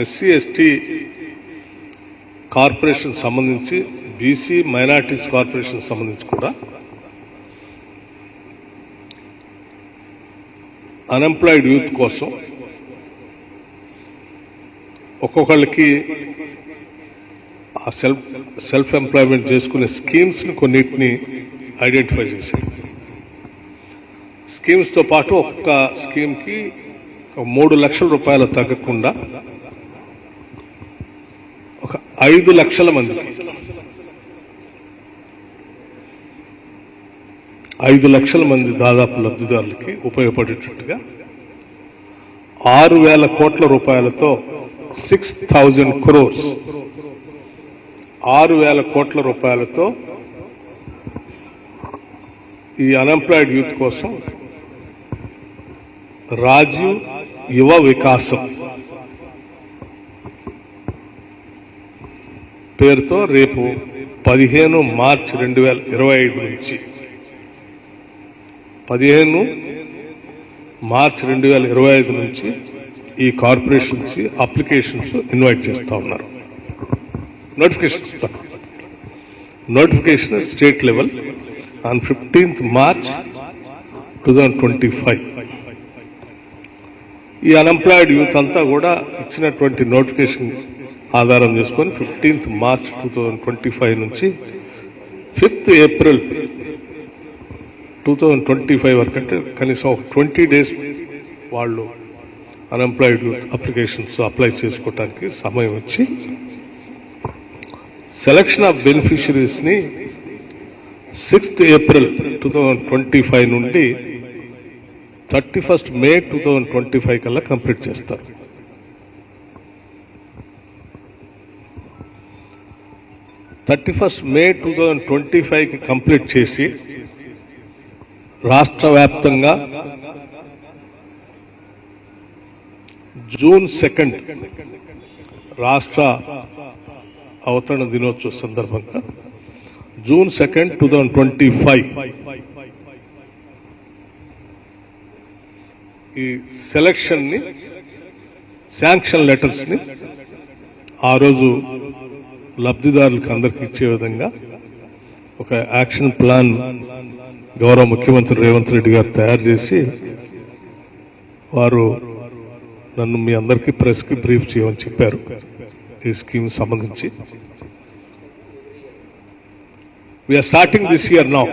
SC ST corporation సంబంధించి BC minorities corporation సంబంధించి కూడా అన్ఎంప్లాయిడ్ యూత్ కోసం ఒక్కొక్కళ్ళకి ఆ సెల్ఫ్ ఎంప్లాయ్మెంట్ చేసుకునే స్కీమ్స్ని కొన్నిటిని ఐడెంటిఫై చేశారు. స్కీమ్స్తో పాటు ఒక్కొక్క స్కీమ్కి 3 లక్షల రూపాయలు తగ్గకుండా ఒక 5 లక్షల మందికి 5 లక్షల మంది దాదాపు లబ్ధిదారులకి ఉపయోగపడేటట్టుగా 6,000 కోట్ల రూపాయలతో 6,000 crores 6,000 కోట్ల రూపాయలతో ఈ అన్ఎంప్లాయిడ్ యూత్ కోసం రాజీవ్ యువ వికాసం పేరుతో రేపు 15 మార్చి 2025 నుంచి 15 మార్చి 2025 నుంచి ఈ కార్పొరేషన్స్ అప్లికేషన్స్ ఇన్వైట్ చేస్తూ ఉన్నారు. Notification state level on 15th March 2025. ఈ అన్ఎంప్లాయిడ్ యూత్ అంతా కూడా ఇచ్చినటువంటి నోటిఫికేషన్ ఆధారం చేసుకొని 15th March 2025 నుంచి 5th April 2025 వరకు, అంటే కనీసం ఒక 20 days వాళ్ళు అన్ఎంప్లాయిడ్ యూత్ అప్లికేషన్స్ అప్లై చేసుకోవడానికి సమయం ఇచ్చి సెలక్షన్ ఆఫ్ బెనిఫిషరీస్ని 6th April 2025 నుండి 31st May 2025 కల్లా కంప్లీట్ చేస్తారు. May 2025కి కంప్లీట్ చేసి రాష్ట్ర వ్యాప్తంగా June 2 రాష్ట్ర అవతరణ దినోత్సవ సందర్భంగా June 2, 2025 ఈ సెలక్షన్ని శాంక్షన్ లెటర్స్ని ఆ రోజు లబ్ధిదారులకు అందరికి ఇచ్చే విధంగా ఒక యాక్షన్ ప్లాన్ గౌరవ ముఖ్యమంత్రి రేవంత్ రెడ్డి గారు తయారు చేసి వారు నన్ను మీ అందరికీ ప్రెస్కి బ్రీఫ్ చేయమని చెప్పారు. ఈ స్కీమ్ సంబంధించి we're starting this year now.